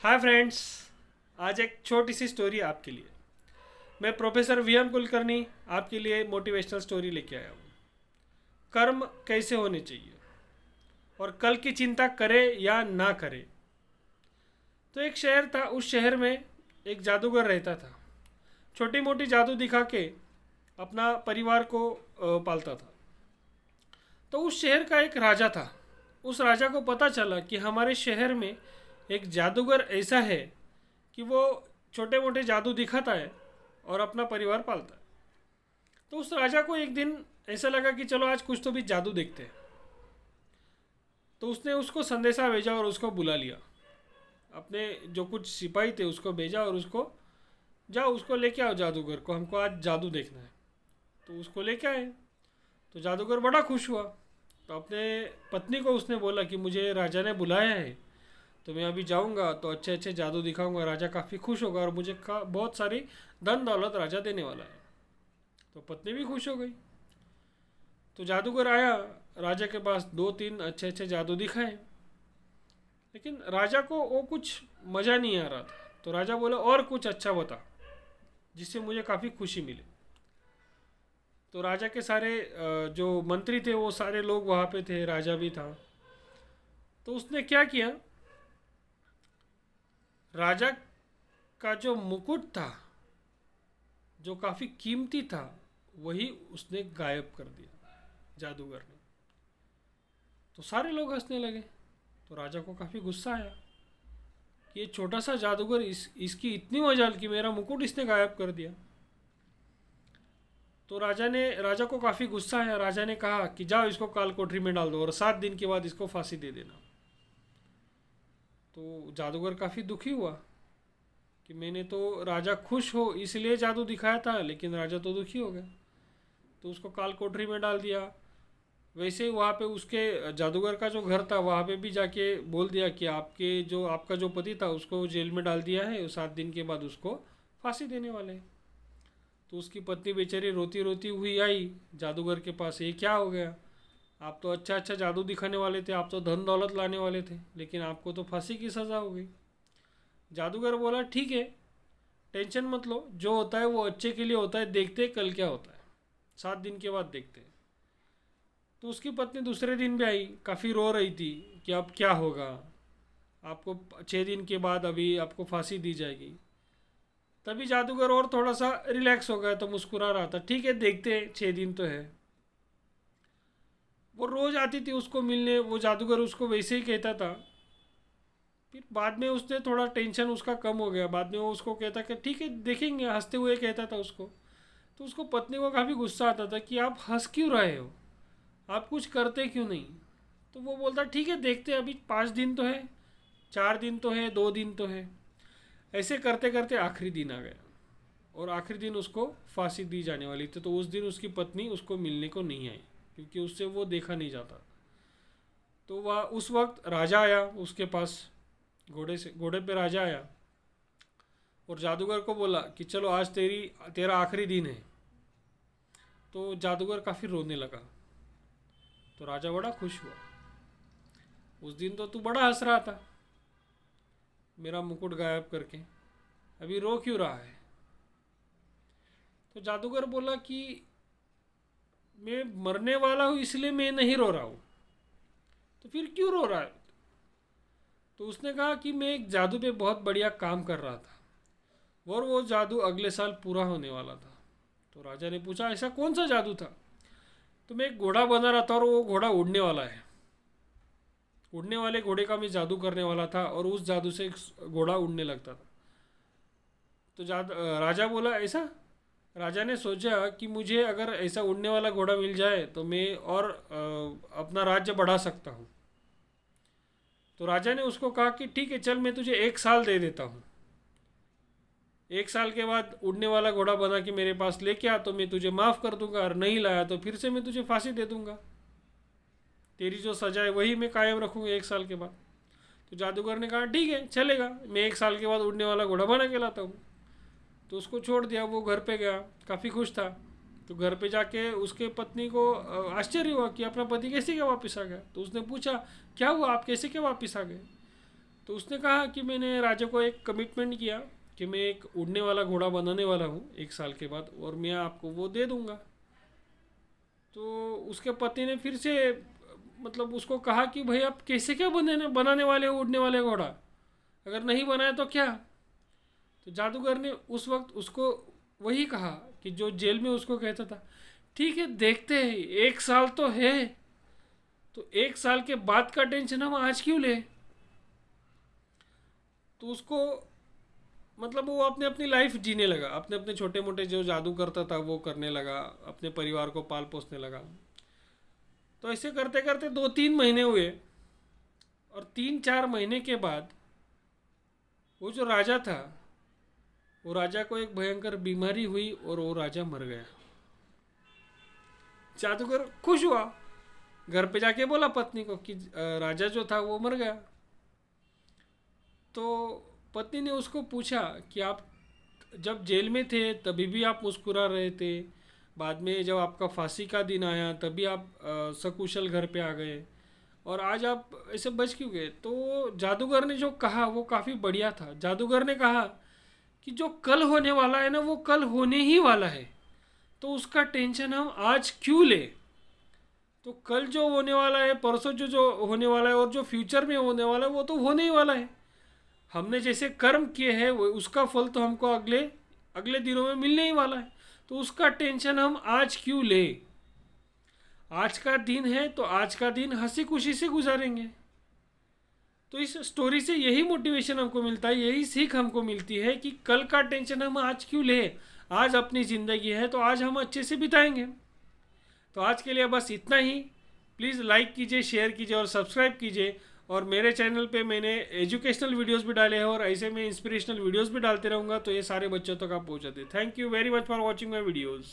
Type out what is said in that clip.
Hi friends. आज एक छोटी सी स्टोरी आपके लिए। मैं प्रोफेसर वी एम कुलकर्णी आपके लिए मोटिवेशनल स्टोरी लेके आया हूँ। कर्म कैसे होने चाहिए और कल की चिंता करे या ना करे। तो एक शहर था, उस शहर में एक जादूगर रहता था। छोटी मोटी जादू दिखा के अपना परिवार को पालता था। तो उस शहर का एक राजा था। उस राजा को पता चला कि हमारे शहर में एक जादूगर ऐसा है कि वो छोटे मोटे जादू दिखाता है और अपना परिवार पालता है। तो उस राजा को एक दिन ऐसा लगा कि चलो आज कुछ तो भी जादू देखते हैं। तो उसने उसको संदेशा भेजा और उसको बुला लिया। अपने जो कुछ सिपाही थे उसको भेजा और उसको, जाओ उसको लेके आओ जादूगर को, हमको आज जादू देखना है। तो उसको लेके आए। तो जादूगर बड़ा खुश हुआ। तो अपने पत्नी को उसने बोला कि मुझे राजा ने बुलाया है, तो मैं अभी जाऊंगा तो अच्छे अच्छे जादू दिखाऊंगा। राजा काफ़ी खुश होगा और मुझे बहुत सारी धन दौलत राजा देने वाला है। तो पत्नी भी खुश हो गई। तो जादूगर आया राजा के पास, दो तीन अच्छे अच्छे जादू दिखाए, लेकिन राजा को वो कुछ मज़ा नहीं आ रहा था। तो राजा बोला और कुछ अच्छा बता जिससे मुझे काफ़ी खुशी मिले। तो राजा के सारे जो मंत्री थे वो सारे लोग वहाँ पे थे, राजा भी था। तो उसने क्या किया, राजा का जो मुकुट था जो काफ़ी कीमती था वही उसने गायब कर दिया जादूगर ने। तो सारे लोग हंसने लगे। तो राजा को काफ़ी गुस्सा आया कि ये छोटा सा जादूगर इसकी इतनी मजाल कि मेरा मुकुट इसने गायब कर दिया। तो राजा को काफ़ी गुस्सा आया। राजा ने कहा कि जाओ इसको काल कोठरी में डाल दो और 7 दिन के बाद इसको फांसी दे देना। तो जादूगर काफ़ी दुखी हुआ कि मैंने तो राजा खुश हो इसलिए जादू दिखाया था, लेकिन राजा तो दुखी हो गया। तो उसको काल कोठरी में डाल दिया। वैसे ही वहाँ पे उसके जादूगर का जो घर था वहाँ पे भी जाके बोल दिया कि आपका जो पति था उसको जेल में डाल दिया है, 7 दिन के बाद उसको फांसी देने वाले हैं। तो उसकी पत्नी बेचारी रोती रोती हुई आई जादूगर के पास, ये क्या हो गया, आप तो अच्छा अच्छा जादू दिखाने वाले थे, आप तो धन दौलत लाने वाले थे, लेकिन आपको तो फांसी की सज़ा हो गई। जादूगर बोला ठीक है, टेंशन मत लो, जो होता है वो अच्छे के लिए होता है, देखते हैं कल क्या होता है, 7 दिन के बाद देखते हैं। तो उसकी पत्नी दूसरे दिन भी आई, काफ़ी रो रही थी कि अब क्या होगा, आपको 6 दिन के बाद अभी आपको फांसी दी जाएगी। तभी जादूगर और थोड़ा सा रिलैक्स हो गया तो मुस्कुरा रहा था, ठीक है देखते हैं, 6 दिन तो है। वो रोज़ आती थी उसको मिलने, वो जादूगर उसको वैसे ही कहता था। फिर बाद में उसने थोड़ा टेंशन उसका कम हो गया, बाद में वो उसको कहता कि ठीक है देखेंगे, हंसते हुए कहता था उसको। तो उसको पत्नी को काफ़ी गुस्सा आता था कि आप हंस क्यों रहे हो, आप कुछ करते क्यों नहीं। तो वो बोलता ठीक है देखते हैं, अभी 5 दिन तो है, 4 दिन तो है, 2 दिन तो है। ऐसे करते करते आखिरी दिन आ गया और आखिरी दिन उसको फांसी दी जाने वाली थी। तो उस दिन उसकी पत्नी उसको मिलने को नहीं आई क्योंकि उससे वो देखा नहीं जाता। तो वह उस वक्त राजा आया उसके पास, घोड़े पे राजा आया और जादूगर को बोला कि चलो आज तेरा आखिरी दिन है। तो जादूगर काफ़ी रोने लगा। तो राजा बड़ा खुश हुआ, उस दिन तो तू बड़ा हंस रहा था मेरा मुकुट गायब करके, अभी रो क्यों रहा है। तो जादूगर बोला कि मैं मरने वाला हूँ इसलिए मैं नहीं रो रहा हूँ, तो फिर क्यों रो रहा है। तो उसने कहा कि मैं एक जादू पे बहुत बढ़िया काम कर रहा था और वो जादू अगले साल पूरा होने वाला था। तो राजा ने पूछा ऐसा कौन सा जादू था। तो मैं एक घोड़ा बना रहा था और वो घोड़ा उड़ने वाला है, उड़ने वाले घोड़े का मैं जादू करने वाला था और उस जादू से एक घोड़ा उड़ने लगता था। तो राजा बोला ऐसा। राजा ने सोचा कि मुझे अगर ऐसा उड़ने वाला घोड़ा मिल जाए तो मैं और अपना राज्य बढ़ा सकता हूँ। तो राजा ने उसको कहा कि ठीक है चल मैं तुझे 1 साल दे देता हूँ, 1 साल के बाद उड़ने वाला घोड़ा बना के मेरे पास लेके आ तो मैं तुझे माफ़ कर दूंगा, और नहीं लाया तो फिर से मैं तुझे फांसी दे दूंगा, तेरी जो सज़ा है वही मैं कायम रखूँगा 1 साल के बाद। तो जादूगर ने कहा ठीक है चलेगा, मैं 1 साल के बाद उड़ने वाला घोड़ा बना के लाता हूँ। तो उसको छोड़ दिया, वो घर पे गया, काफ़ी खुश था। तो घर पे जाके उसके पत्नी को आश्चर्य हुआ कि अपना पति कैसे क्या वापस आ गया। तो उसने पूछा क्या हुआ, आप कैसे क्या वापस आ गए। तो उसने कहा कि मैंने राजा को एक कमिटमेंट किया कि मैं एक उड़ने वाला घोड़ा बनाने वाला हूँ 1 साल के बाद, और मैं आपको वो दे दूँगा। तो उसके पति ने फिर से मतलब उसको कहा कि भाई आप कैसे क्या बनाने वाले हो उड़ने वाले घोड़ा, अगर नहीं बनाया तो क्या। तो जादूगर ने उस वक्त उसको वही कहा कि जो जेल में उसको कहता था, ठीक है देखते हैं, 1 साल तो है, तो 1 साल के बाद का टेंशन हम आज क्यों ले। तो उसको मतलब वो अपने अपनी लाइफ जीने लगा, अपने अपने छोटे मोटे जो जादू करता था वो करने लगा, अपने परिवार को पाल पोसने लगा। तो ऐसे करते करते 2-3 महीने हुए, और 3-4 महीने के बाद वो जो राजा था, वो राजा को एक भयंकर बीमारी हुई और वो राजा मर गया। जादूगर खुश हुआ, घर पे जाके बोला पत्नी को कि राजा जो था वो मर गया। तो पत्नी ने उसको पूछा कि आप जब जेल में थे तभी भी आप मुस्कुरा रहे थे, बाद में जब आपका फांसी का दिन आया तभी आप सकुशल घर पे आ गए, और आज आप ऐसे बच क्यों गए। तो जादूगर ने जो कहा वो काफ़ी बढ़िया था। जादूगर ने कहा कि जो कल होने वाला है ना वो कल होने ही वाला है, तो उसका टेंशन हम आज क्यों ले। तो कल जो होने वाला है, परसों जो जो होने वाला है, और जो फ्यूचर में होने वाला है वो तो होने ही वाला है। हमने जैसे कर्म किए हैं वो उसका फल तो हमको अगले अगले दिनों में मिलने ही वाला है, तो उसका टेंशन हम आज क्यों ले। आज का दिन है तो आज का दिन हंसी खुशी से गुजारेंगे। तो इस स्टोरी से यही मोटिवेशन हमको मिलता है, यही सीख हमको मिलती है कि कल का टेंशन हम आज क्यों ले। आज अपनी ज़िंदगी है तो आज हम अच्छे से बिताएंगे। तो आज के लिए बस इतना ही। प्लीज़ लाइक कीजिए, शेयर कीजिए और सब्सक्राइब कीजिए। और मेरे चैनल पे मैंने एजुकेशनल वीडियोस भी डाले हैं, और ऐसे में इंस्पिरेशनल वीडियोस भी डालते रहूँगा, तो ये सारे बच्चों तक आप पहुँचाते। Thank you very much for watching my videos.